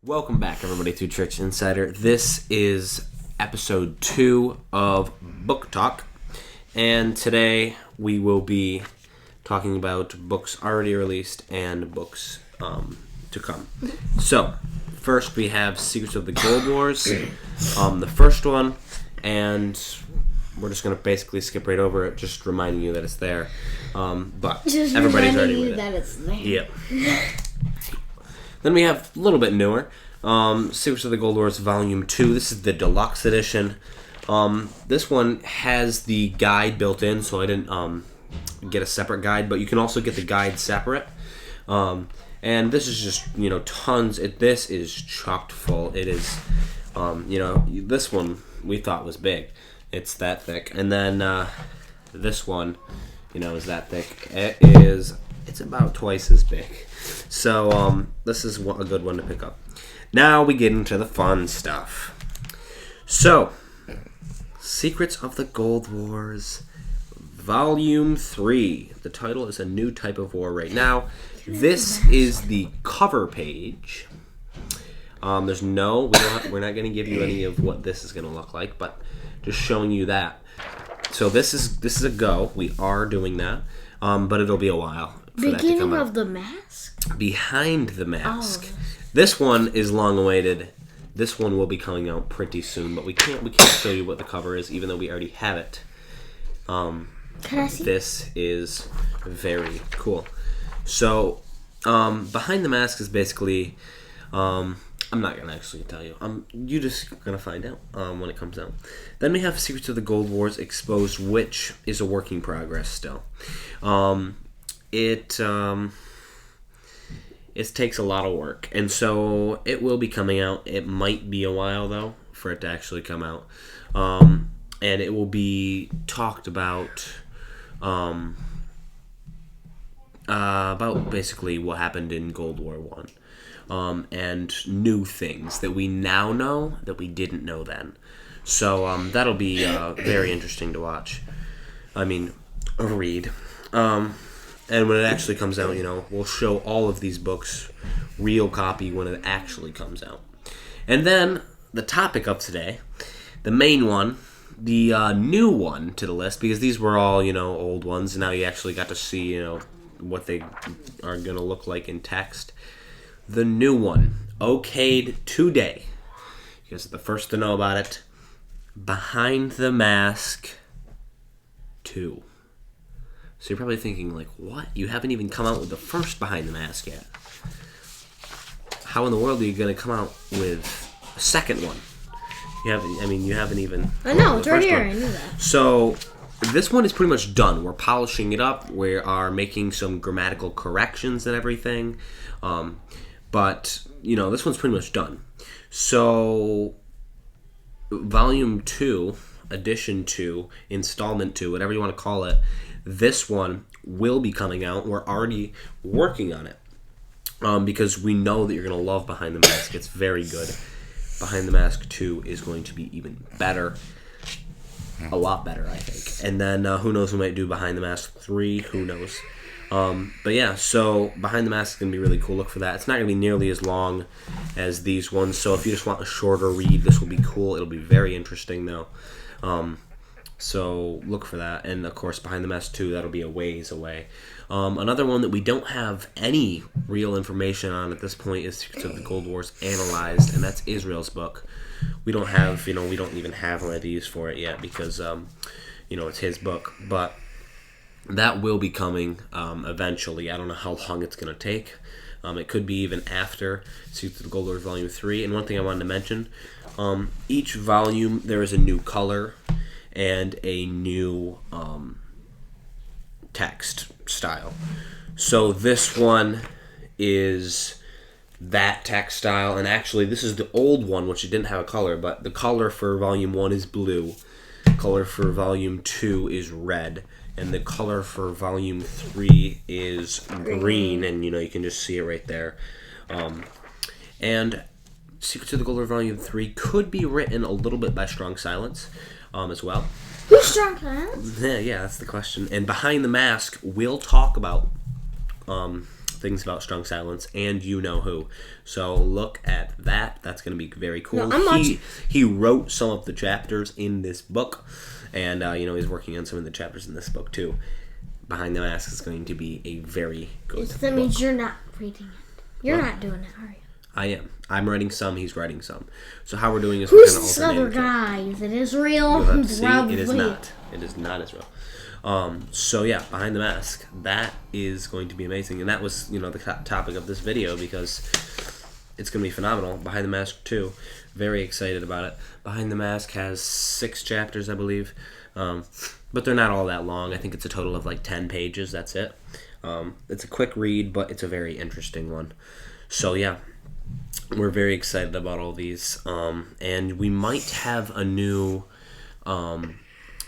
Welcome back, everybody, to Church Insider. This is episode 2 of Book Talk, and today we will be talking about books already released and books to come. So, first we have Secrets of the Gold Wars, the first one, and we're just going to basically skip right over it, just reminding you that it's there. But just everybody's already you read it. That it's there. Yep. Then we have a little bit newer, Secrets of the Gold Wars Volume 2. This is the deluxe edition. This one has the guide built in, so I didn't get a separate guide, but you can also get the guide separate. And this is just, tons. This is chocked full. It is, this one we thought was big. It's that thick. And then this one, is that thick. It's about twice as big. So this is a good one to pick up. Now we get into the fun stuff. So, Secrets of the Gold Wars, Volume 3. The title is A New Type of War right now. This is the cover page. We're not going to give you any of what this is going to look like, but just showing you that. So this is a go. We are doing that, but it'll be a while for that to come Beginning out. of the Mask? Behind the Mask. Oh. This one is long awaited. This one will be coming out pretty soon, but we can't show you what the cover is, even though we already have it. Can I see? This is very cool. So, Behind the Mask is basically, I'm not gonna actually tell you. You're just gonna find out when it comes out. Then we have Secrets of the Gold Wars Exposed, which is a work in progress still. It takes a lot of work, and so it will be coming out. It might be a while though for it to actually come out, and it will be talked about basically what happened in Gold War I, and new things that we now know that we didn't know then. So that'll be very interesting to watch. Read. And when it actually comes out, we'll show all of these books, real copy, when it actually comes out. And then, the topic of today, the main one, the new one to the list, because these were all, old ones, and now you actually got to see, what they are going to look like in text. The new one, okayed today. You guys are the first to know about it. Behind the Mask 2. So you're probably thinking, what? You haven't even come out with the first Behind the Mask yet. How in the world are you going to come out with a second one? You haven't even... I know, it's right here. One. I knew that. So, this one is pretty much done. We're polishing it up. We are making some grammatical corrections and everything. But, this one's pretty much done. So, Volume 2, Edition 2, Installment 2, whatever you want to call it, this one will be coming out. We're already working on it because we know that you're going to love Behind the Mask. It's very good. Behind the Mask 2 is going to be even better. A lot better, I think. And then who knows, we might do Behind the Mask 3. Who knows? But yeah, so Behind the Mask is going to be really cool. Look for that. It's not going to be nearly as long as these ones. So if you just want a shorter read, this will be cool. It'll be very interesting, though. So look for that. And, of course, Behind the Mask 2, that'll be a ways away. Another one that we don't have any real information on at this point is Secrets of the Gold Wars Analyzed, and that's Israel's book. We don't have, we don't even have one of these for it yet because, it's his book. But that will be coming eventually. I don't know how long it's going to take. It could be even after Secrets of the Gold Wars Volume 3. And one thing I wanted to mention, each volume there is a new color and a new text style. So this one is that text style, and actually this is the old one, which it didn't have a color, but the color for Volume 1 is blue, color for Volume 2 is red, and the color for Volume 3 is green, and you can just see it right there. And Secrets of the Gold Wars Volume 3 could be written a little bit by Strong Silence as well. Who's Strong Silence? Yeah, that's the question. And Behind the Mask will talk about things about Strong Silence and You Know Who. So look at that. That's going to be very cool. No, he wrote some of the chapters in this book, and he's working on some of the chapters in this book too. Behind the Mask is going to be a very good book. That means you're not reading it. You're not doing it, are you? I am. I'm writing some. He's writing some. So how we're doing is Who's we're going this to alternate. other guy? Is it Israel? You'll have to see. Probably. It is not. It is not Israel. So yeah, Behind the Mask. That is going to be amazing, and that was the topic of this video because it's going to be phenomenal. Behind the Mask 2. Very excited about it. Behind the Mask has 6 chapters, I believe, but they're not all that long. I think it's a total of like 10 pages. That's it. It's a quick read, but it's a very interesting one. So yeah. We're very excited about all these, and we might have a new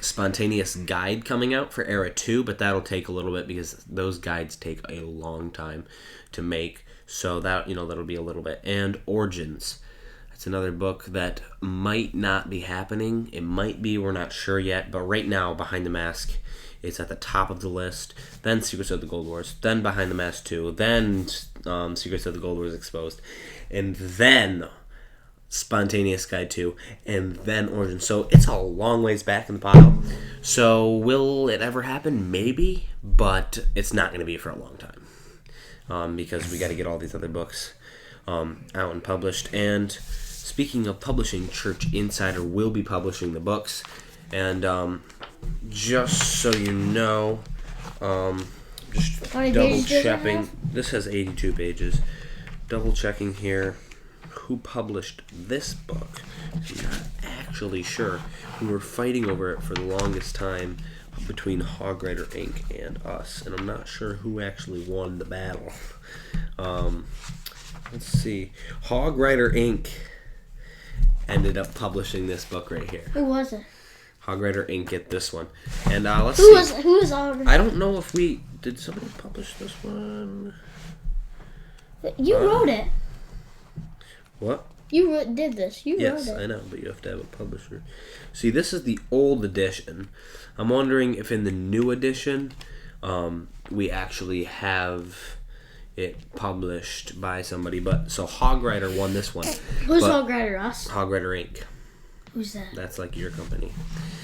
spontaneous guide coming out for Era 2, but that'll take a little bit because those guides take a long time to make, so that'll be a little bit. And Origins, that's another book that might not be happening. It might be, we're not sure yet, but right now Behind the Mask is at the top of the list, then Secrets of the Gold Wars, then Behind the Mask 2, then Secrets of the Gold Wars Exposed, and then Spontaneous Guide 2, and then Origin. So it's a long ways back in the pile. So will it ever happen? Maybe, but it's not going to be for a long time because we got to get all these other books out and published. And speaking of publishing, Church Insider will be publishing the books, and just so you know, just double checking. This has 82 pages. Double checking here who published this book. I'm not actually sure. We were fighting over it for the longest time between Hog Rider Inc. and us, and I'm not sure who actually won the battle. Let's see. Hog Rider Inc. ended up publishing this book right here. Who was it? Hog Rider Inc. Get this one, and let's see. Who was all? I don't know if did somebody publish this one. You wrote it. What? You did this. You wrote it. Yes, I know, but you have to have a publisher. See, this is the old edition. I'm wondering if in the new edition, we actually have it published by somebody. But so Hog Rider won this one. Who's Hog Rider? Us? Hog Rider Inc. Who's that? That's like your company.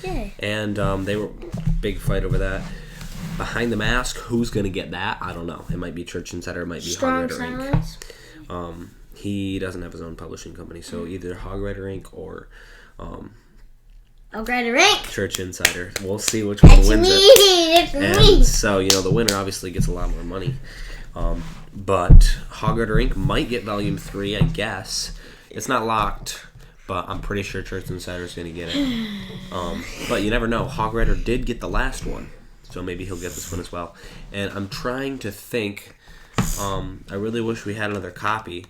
Yeah. And they were big fight over that. Behind the Mask, who's gonna get that? I don't know. It might be Church Insider. It might be Strong Hog Rider Silence. Inc. He doesn't have his own publishing company, so either Hog Rider Inc. or Hog Rider Inc. Church Insider. We'll see which one wins it. It's me. And so the winner obviously gets a lot more money. But Hog Rider Inc. might get Volume 3, I guess. It's not locked, but I'm pretty sure Church Insider is going to get it. But you never know. Hog Rider did get the last one, so maybe he'll get this one as well. And I'm trying to think. I really wish we had another copy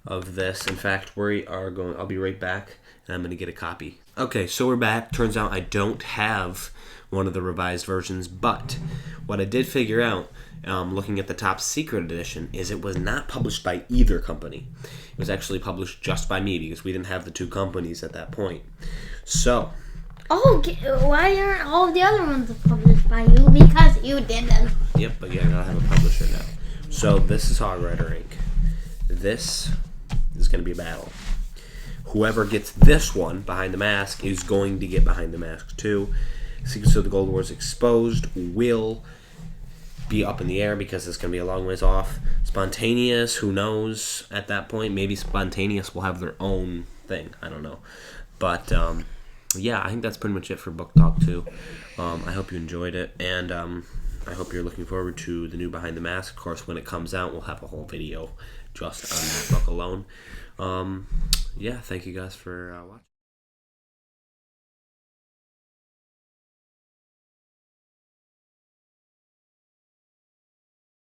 of this. In fact, I'll be right back, and I'm going to get a copy. Okay, so we're back. Turns out I don't have one of the revised versions, but what I did figure out, looking at the Top Secret edition, is it was not published by either company. It was actually published just by me because we didn't have the two companies at that point. So. Oh, why aren't all the other ones published by you? Because you did them. Yep, but yeah, I gotta have a publisher now. So this is Hog Rider Inc. This is going to be a battle. Whoever gets this one, Behind the Mask, is going to get Behind the Mask 2. Secrets of the Gold Wars Exposed will be up in the air because it's going to be a long ways off. Spontaneous, who knows at that point? Maybe Spontaneous will have their own thing. I don't know. But, yeah, I think that's pretty much it for Book Talk 2. I hope you enjoyed it, and I hope you're looking forward to the new Behind the Mask. Of course, when it comes out, we'll have a whole video just on that book alone. Yeah, thank you guys for watching.